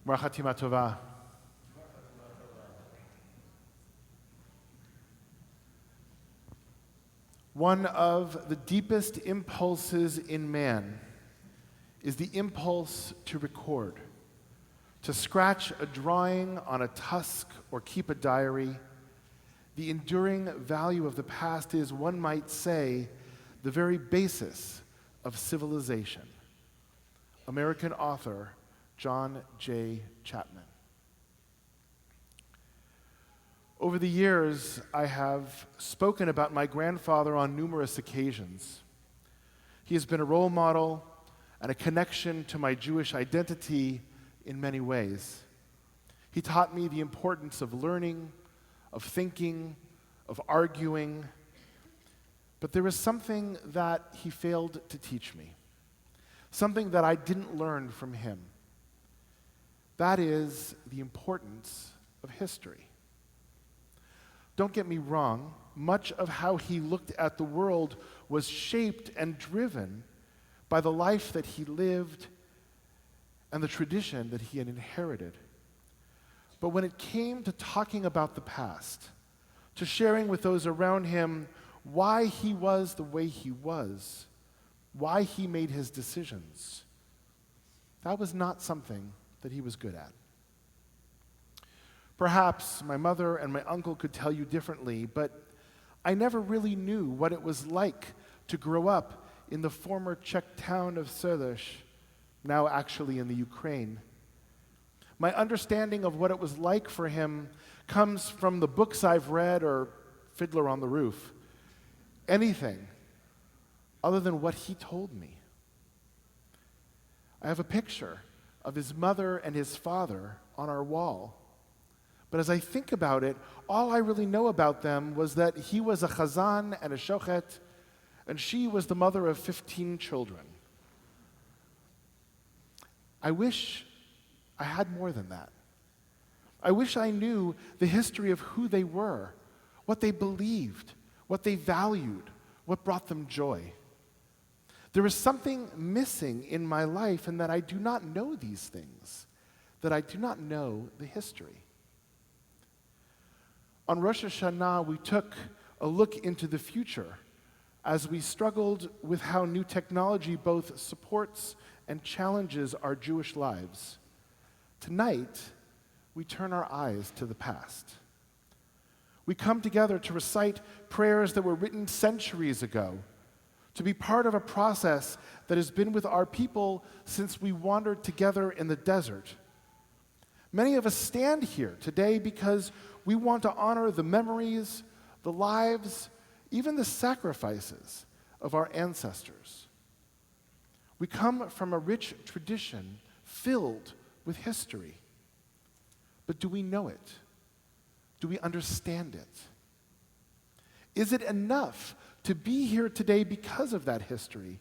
Bracha Tova. One of the deepest impulses in man is the impulse to record, to scratch a drawing on a tusk or keep a diary. The enduring value of the past is, one might say, the very basis of civilization. American author John J. Chapman. Over the years, I have spoken about my grandfather on numerous occasions. He has been a role model and a connection to my Jewish identity in many ways. He taught me the importance of learning, of thinking, of arguing, but there was something that he failed to teach me, something that I didn't learn from him. That is the importance of history. Don't get me wrong, much of how he looked at the world was shaped and driven by the life that he lived and the tradition that he had inherited. But when it came to talking about the past, to sharing with those around him why he was the way he was, why he made his decisions, that was not something that he was good at. Perhaps my mother and my uncle could tell you differently, but I never really knew what it was like to grow up in the former Czech town of Service, now actually in the Ukraine. My understanding of what it was like for him comes from the books I've read or Fiddler on the Roof. Anything other than what he told me. I have a picture of his mother and his father on our wall. But as I think about it, all I really know about them was that he was a chazan and a shochet, and she was the mother of 15 children. I wish I had more than that. I wish I knew the history of who they were, what they believed, what they valued, what brought them joy. There is something missing in my life in that I do not know these things, that I do not know the history. On Rosh Hashanah, we took a look into the future as we struggled with how new technology both supports and challenges our Jewish lives. Tonight, we turn our eyes to the past. We come together to recite prayers that were written centuries ago, to be part of a process that has been with our people since we wandered together in the desert. Many of us stand here today because we want to honor the memories, the lives, even the sacrifices of our ancestors. We come from a rich tradition filled with history. But do we know it? Do we understand it? Is it enough to be here today because of that history?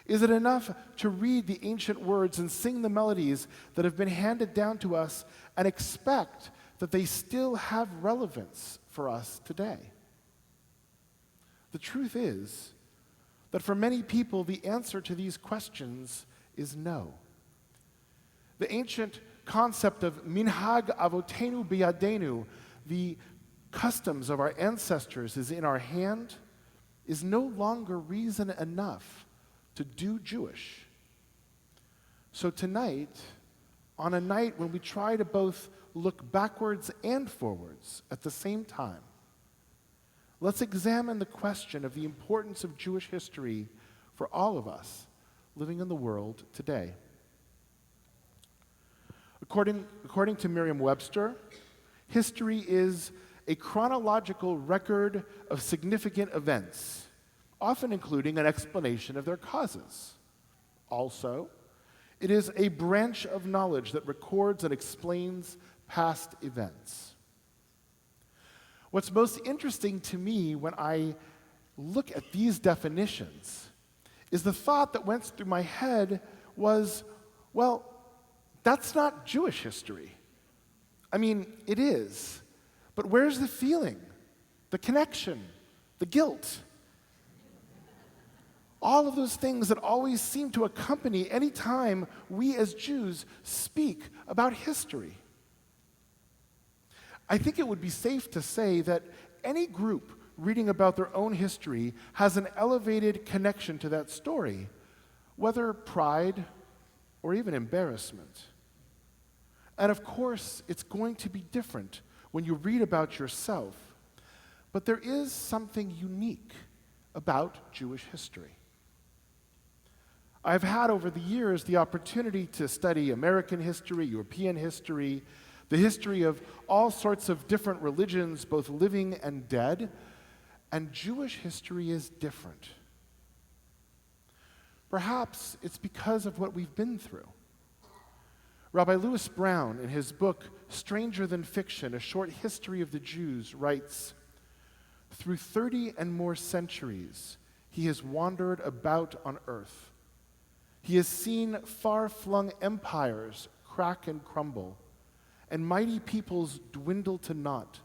Is it enough to read the ancient words and sing the melodies that have been handed down to us and expect that they still have relevance for us today? The truth is that for many people, the answer to these questions is no. The ancient concept of minhag avotenu biyadenu, the customs of our ancestors is in our hand, is no longer reason enough to do Jewish. So tonight, on a night when we try to both look backwards and forwards at the same time, let's examine the question of the importance of Jewish history for all of us living in the world today. According to Merriam-Webster, history is a chronological record of significant events, often including an explanation of their causes. Also, it is a branch of knowledge that records and explains past events. What's most interesting to me when I look at these definitions is the thought that went through my head was, well, that's not Jewish history. I mean, it is. But where's the feeling, the connection, the guilt? All of those things that always seem to accompany any time we as Jews speak about history. I think it would be safe to say that any group reading about their own history has an elevated connection to that story, whether pride or even embarrassment. And of course, it's going to be different when you read about yourself, but there is something unique about Jewish history. I've had over the years the opportunity to study American history, European history, the history of all sorts of different religions, both living and dead, and Jewish history is different. Perhaps it's because of what we've been through. Rabbi Lewis Brown, in his book, Stranger Than Fiction, A Short History of the Jews, writes, "Through 30 and more centuries, he has wandered about on earth. He has seen far-flung empires crack and crumble, and mighty peoples dwindle to naught,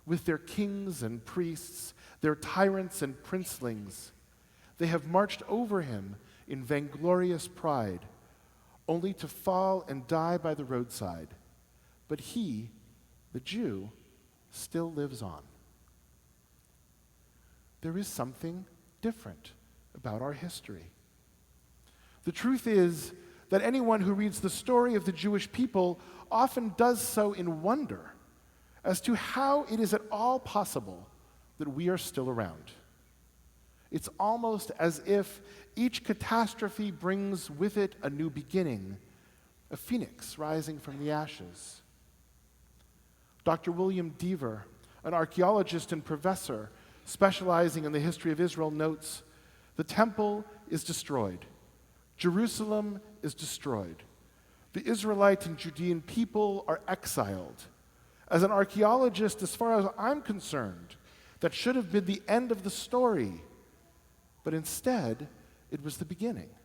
with their kings and priests, their tyrants and princelings. They have marched over him in vainglorious pride, only to fall and die by the roadside. But he, the Jew, still lives on." There is something different about our history. The truth is that anyone who reads the story of the Jewish people often does so in wonder as to how it is at all possible that we are still around. It's almost as if each catastrophe brings with it a new beginning, a phoenix rising from the ashes. Dr. William Deaver, an archaeologist and professor specializing in the history of Israel, notes, "The temple is destroyed. Jerusalem is destroyed. The Israelite and Judean people are exiled. As an archaeologist, as far as I'm concerned, that should have been the end of the story, but instead, it was the beginning."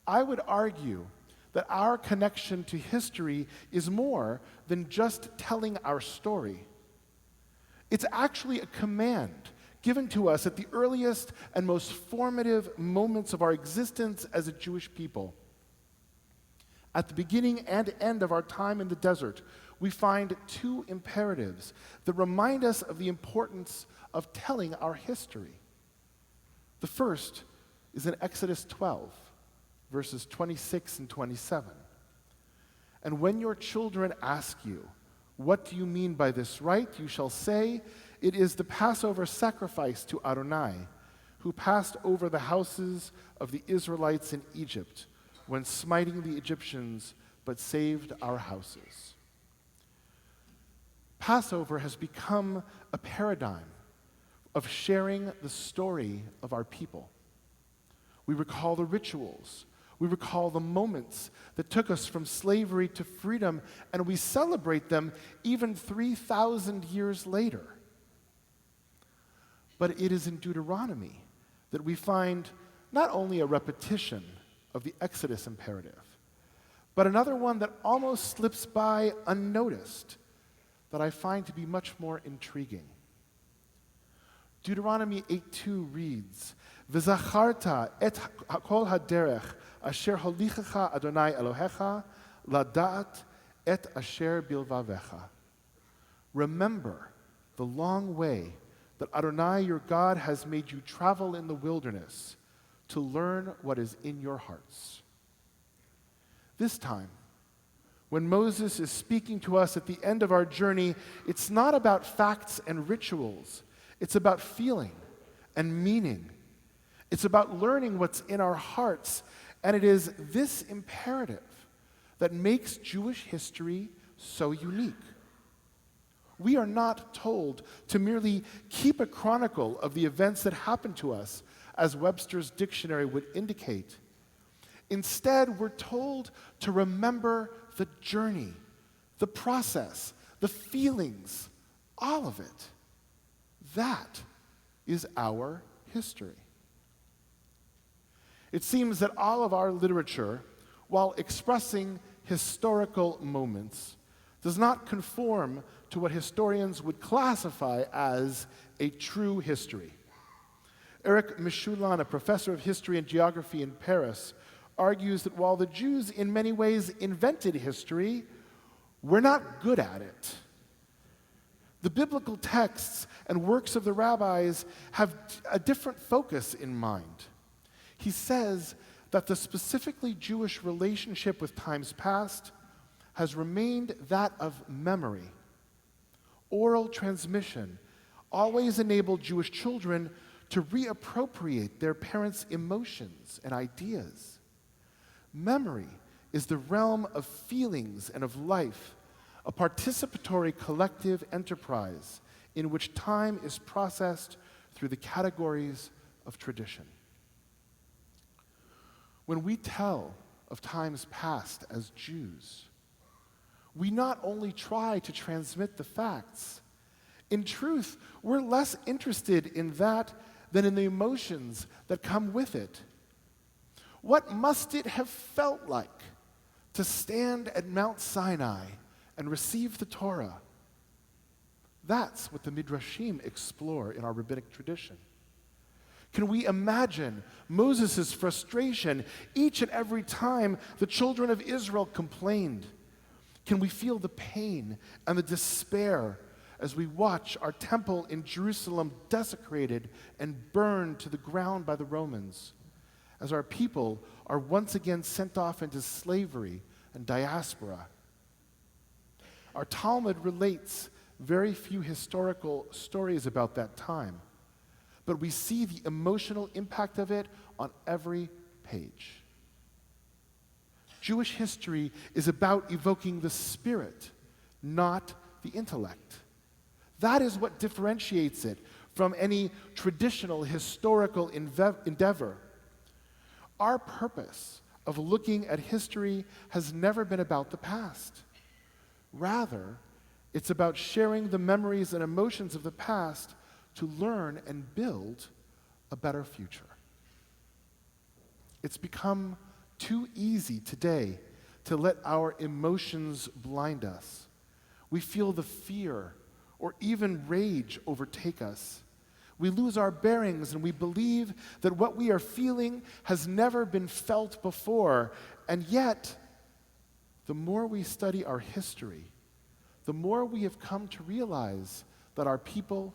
I would argue that our connection to history is more than just telling our story. It's actually a command given to us at the earliest and most formative moments of our existence as a Jewish people. At the beginning and end of our time in the desert, we find two imperatives that remind us of the importance of telling our history. The first is in Exodus 12, verses 26 and 27. "And when your children ask you, 'What do you mean by this rite?' you shall say, 'It is the Passover sacrifice to Adonai, who passed over the houses of the Israelites in Egypt when smiting the Egyptians, but saved our houses.'" Passover has become a paradigm of sharing the story of our people. We recall the rituals. We recall the moments that took us from slavery to freedom, and we celebrate them even 3,000 years later. But it is in Deuteronomy that we find not only a repetition of the Exodus imperative, but another one that almost slips by unnoticed that I find to be much more intriguing. Deuteronomy 8:2 reads, "V'zacharta et kol haderech asher holichecha Adonai Elohecha ladat et asher bilvavecha." Remember the long way that Adonai your God has made you travel in the wilderness to learn what is in your hearts. This time, when Moses is speaking to us at the end of our journey, it's not about facts and rituals. It's about feeling and meaning. It's about learning what's in our hearts, and it is this imperative that makes Jewish history so unique. We are not told to merely keep a chronicle of the events that happened to us, as Webster's dictionary would indicate. Instead, we're told to remember the journey, the process, the feelings, all of it. That is our history. It seems that all of our literature, while expressing historical moments, does not conform to what historians would classify as a true history. Eric Michelin, a professor of history and geography in Paris, argues that while the Jews in many ways invented history, we're not good at it. The biblical texts and works of the rabbis have a different focus in mind. He says that the specifically Jewish relationship with times past has remained that of memory. Oral transmission always enabled Jewish children to reappropriate their parents' emotions and ideas. Memory is the realm of feelings and of life, a participatory collective enterprise in which time is processed through the categories of tradition. When we tell of times past as Jews, we not only try to transmit the facts. In truth, we're less interested in that than in the emotions that come with it. What must it have felt like to stand at Mount Sinai and receive the Torah? That's what the Midrashim explore in our rabbinic tradition. Can we imagine Moses' frustration each and every time the children of Israel complained? Can we feel the pain and the despair as we watch our temple in Jerusalem desecrated and burned to the ground by the Romans, as our people are once again sent off into slavery and diaspora? Our Talmud relates very few historical stories about that time, but we see the emotional impact of it on every page. Jewish history is about evoking the spirit, not the intellect. That is what differentiates it from any traditional historical endeavor. Our purpose of looking at history has never been about the past. Rather, it's about sharing the memories and emotions of the past to learn and build a better future. It's become too easy today to let our emotions blind us. We feel the fear or even rage overtake us. We lose our bearings and we believe that what we are feeling has never been felt before. And yet, the more we study our history, the more we have come to realize that our people,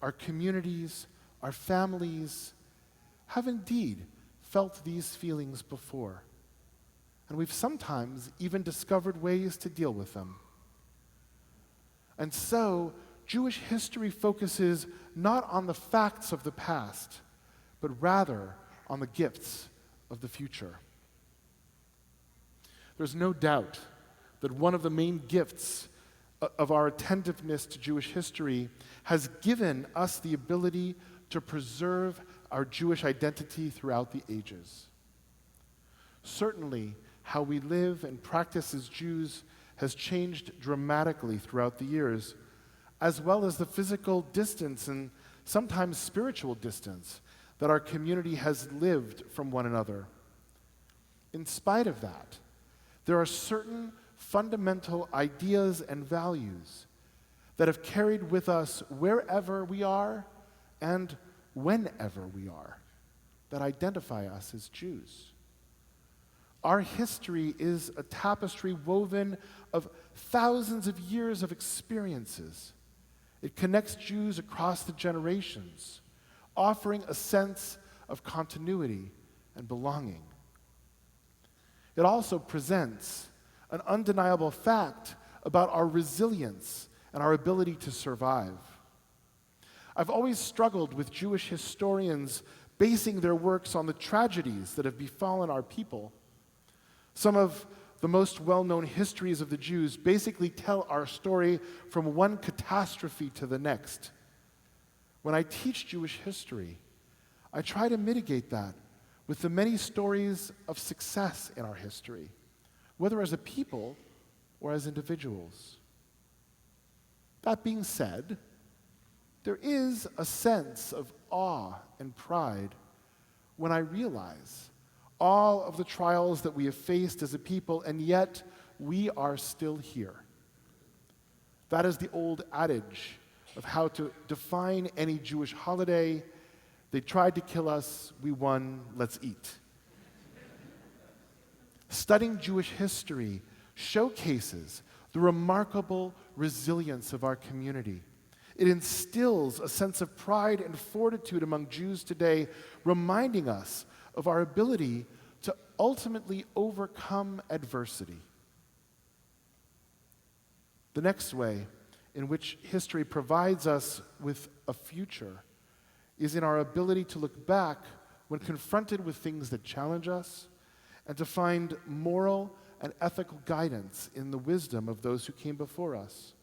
our communities, our families have indeed felt these feelings before. And we've sometimes even discovered ways to deal with them. And so, Jewish history focuses not on the facts of the past, but rather on the gifts of the future. There's no doubt that one of the main gifts of our attentiveness to Jewish history has given us the ability to preserve our Jewish identity throughout the ages. Certainly, how we live and practice as Jews has changed dramatically throughout the years, as well as the physical distance and sometimes spiritual distance that our community has lived from one another. In spite of that, there are certain fundamental ideas and values that have carried with us wherever we are and whenever we are, that identify us as Jews. Our history is a tapestry woven of thousands of years of experiences. It connects Jews across the generations, offering a sense of continuity and belonging. It also presents an undeniable fact about our resilience and our ability to survive. I've always struggled with Jewish historians basing their works on the tragedies that have befallen our people. Some of the most well-known histories of the Jews basically tell our story from one catastrophe to the next. When I teach Jewish history, I try to mitigate that with the many stories of success in our history, whether as a people or as individuals. That being said, there is a sense of awe and pride when I realize all of the trials that we have faced as a people, and yet we are still here. That is the old adage of how to define any Jewish holiday. They tried to kill us, we won, let's eat. Studying Jewish history showcases the remarkable resilience of our community. It instills a sense of pride and fortitude among Jews today, reminding us of our ability to ultimately overcome adversity. The next way in which history provides us with a future is in our ability to look back when confronted with things that challenge us and to find moral and ethical guidance in the wisdom of those who came before us.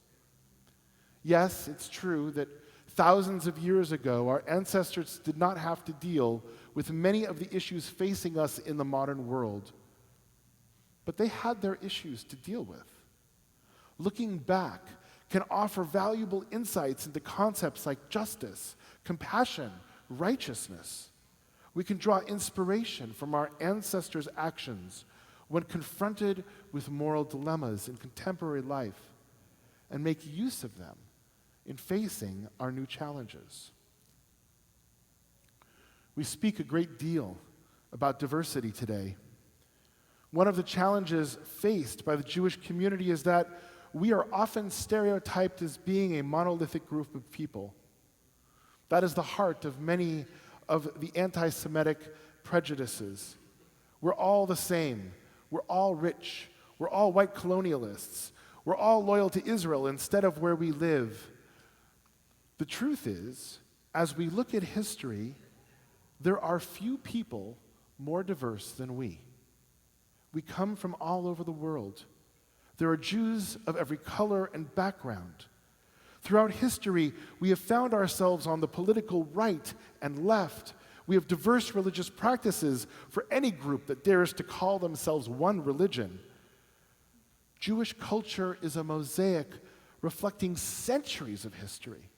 Yes, it's true that thousands of years ago, our ancestors did not have to deal with many of the issues facing us in the modern world, but they had their issues to deal with. Looking back can offer valuable insights into concepts like justice, compassion, righteousness. We can draw inspiration from our ancestors' actions when confronted with moral dilemmas in contemporary life and make use of them in facing our new challenges. We speak a great deal about diversity today. One of the challenges faced by the Jewish community is that we are often stereotyped as being a monolithic group of people. That is the heart of many of the anti-Semitic prejudices. We're all the same. We're all rich. We're all white colonialists. We're all loyal to Israel instead of where we live. The truth is, as we look at history, there are few people more diverse than we. We come from all over the world. There are Jews of every color and background. Throughout history, we have found ourselves on the political right and left. We have diverse religious practices for any group that dares to call themselves one religion. Jewish culture is a mosaic reflecting centuries of history,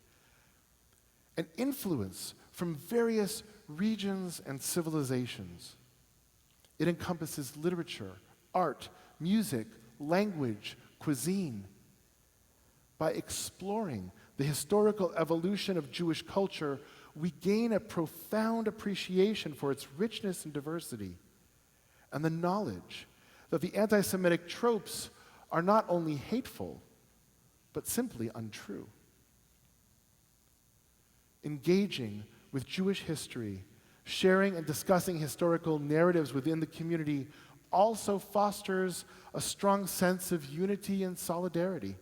an influence from various regions and civilizations. It encompasses literature, art, music, language, cuisine. By exploring the historical evolution of Jewish culture, we gain a profound appreciation for its richness and diversity, and the knowledge that the anti-Semitic tropes are not only hateful, but simply untrue. Engaging with Jewish history, sharing and discussing historical narratives within the community also fosters a strong sense of unity and solidarity.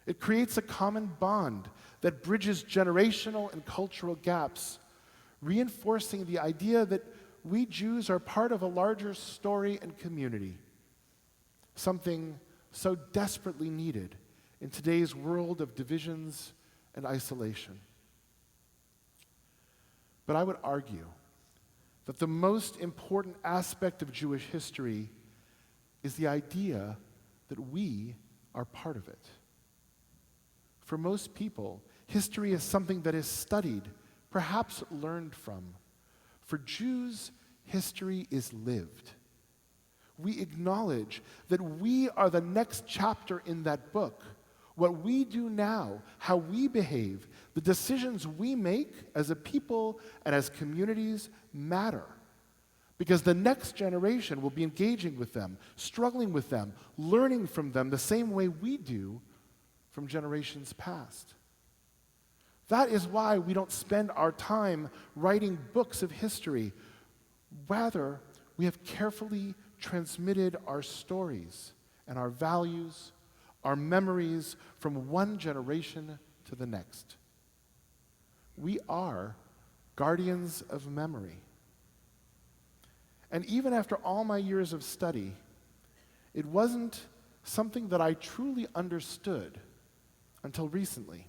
It creates a common bond that bridges generational and cultural gaps, reinforcing the idea that we Jews are part of a larger story and community, something so desperately needed in today's world of divisions and isolation. But I would argue that the most important aspect of Jewish history is the idea that we are part of it. For most people, history is something that is studied, perhaps learned from. For Jews, history is lived. We acknowledge that we are the next chapter in that book. What we do now, how we behave, the decisions we make as a people and as communities matter. Because the next generation will be engaging with them, struggling with them, learning from them the same way we do from generations past. That is why we don't spend our time writing books of history. Rather, we have carefully transmitted our stories and our values, our memories from one generation to the next. We are guardians of memory. And even after all my years of study, it wasn't something that I truly understood until recently.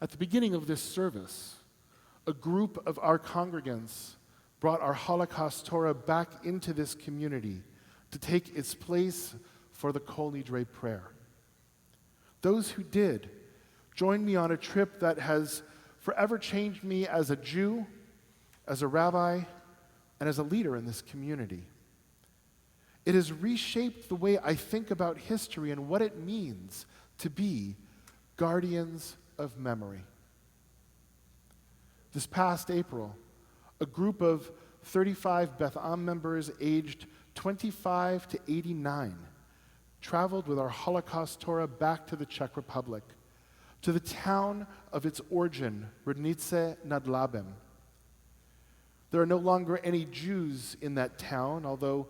At the beginning of this service, a group of our congregants brought our Holocaust Torah back into this community to take its place for the Kol Nidrei prayer. Those who did joined me on a trip that has forever changed me as a Jew, as a rabbi, and as a leader in this community. It has reshaped the way I think about history and what it means to be guardians of memory. This past April, a group of 35 Beth members aged 25 to 89 traveled with our Holocaust Torah back to the Czech Republic, to the town of its origin, Rudnice nad Labem. There are no longer any Jews in that town, although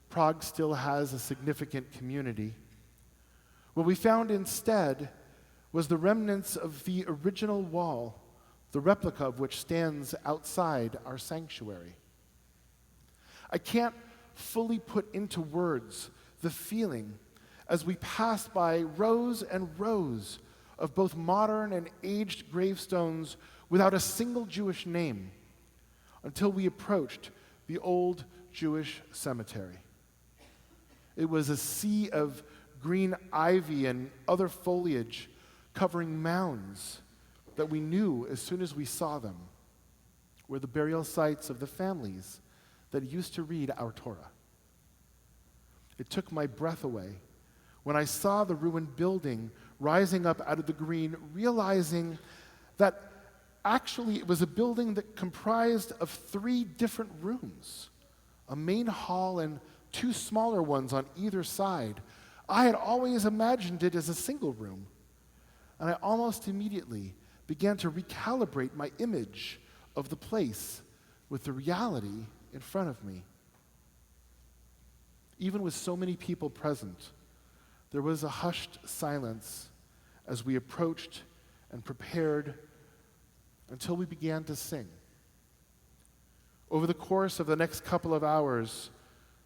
Prague still has a significant community. What we found instead was the remnants of the original wall, the replica of which stands outside our sanctuary. I can't fully put into words the feeling as we passed by rows and rows of both modern and aged gravestones without a single Jewish name until we approached the old Jewish cemetery. It was a sea of green ivy and other foliage covering mounds that we knew as soon as we saw them were the burial sites of the families that used to read our Torah. It took my breath away when I saw the ruined building rising up out of the green, realizing that actually it was a building that comprised of 3 different rooms, a main hall and 2 smaller ones on either side. I had always imagined it as a single room, and I almost immediately began to recalibrate my image of the place with the reality in front of me. Even with so many people present, there was a hushed silence as we approached and prepared until we began to sing. Over the course of the next couple of hours,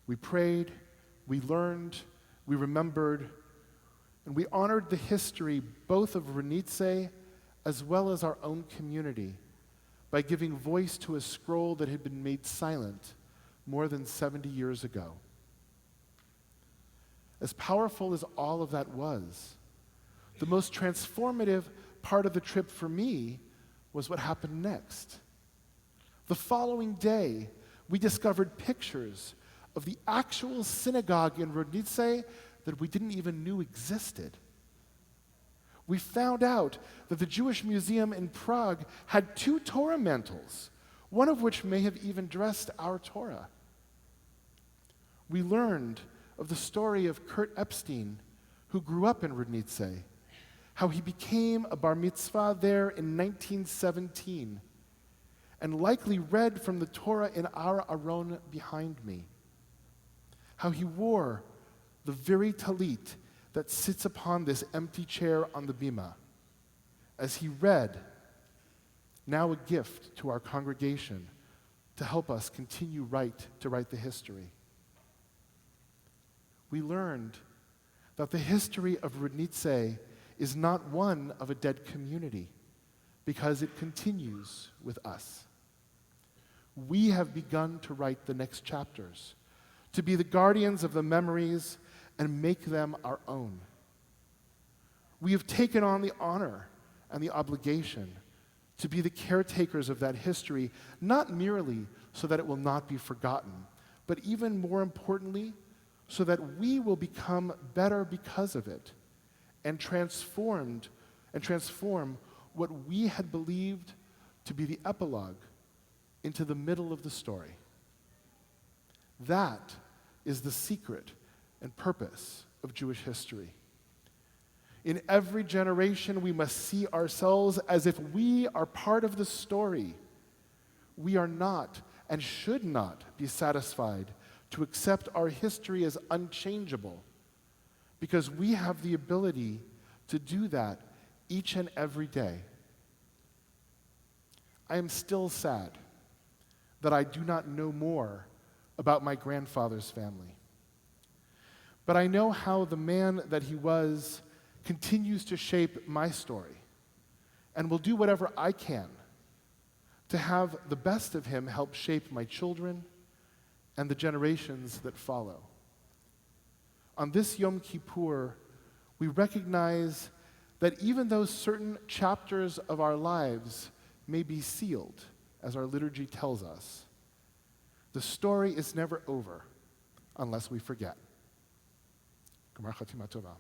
we prayed, we learned, we remembered, and we honored the history both of Rudnice as well as our own community by giving voice to a scroll that had been made silent more than 70 years ago. As powerful as all of that was, the most transformative part of the trip for me was what happened next. The following day, we discovered pictures of the actual synagogue in Rudnice that we didn't even know existed. We found out that the Jewish Museum in Prague had 2 Torah mantles, one of which may have even dressed our Torah. We learned of the story of Kurt Epstein, who grew up in Rudnice, how he became a bar mitzvah there in 1917, and likely read from the Torah in our aron behind me, how he wore the very talit that sits upon this empty chair on the bima, as he read, now a gift to our congregation to help us continue to write the history. We learned that the history of Rudnice is not one of a dead community, because it continues with us. We have begun to write the next chapters, to be the guardians of the memories and make them our own. We have taken on the honor and the obligation to be the caretakers of that history, not merely so that it will not be forgotten, but even more importantly, so that we will become better because of it and transform what we had believed to be the epilogue into the middle of the story. That is the secret and purpose of Jewish history. In every generation, we must see ourselves as if we are part of the story. We are not and should not be satisfied to accept our history as unchangeable, because we have the ability to do that each and every day. I am still sad that I do not know more about my grandfather's family. But I know how the man that he was continues to shape my story, and will do whatever I can to have the best of him help shape my children and the generations that follow. On this Yom Kippur, we recognize that even though certain chapters of our lives may be sealed, as our liturgy tells us, the story is never over unless we forget. Gemar Chatima Tova.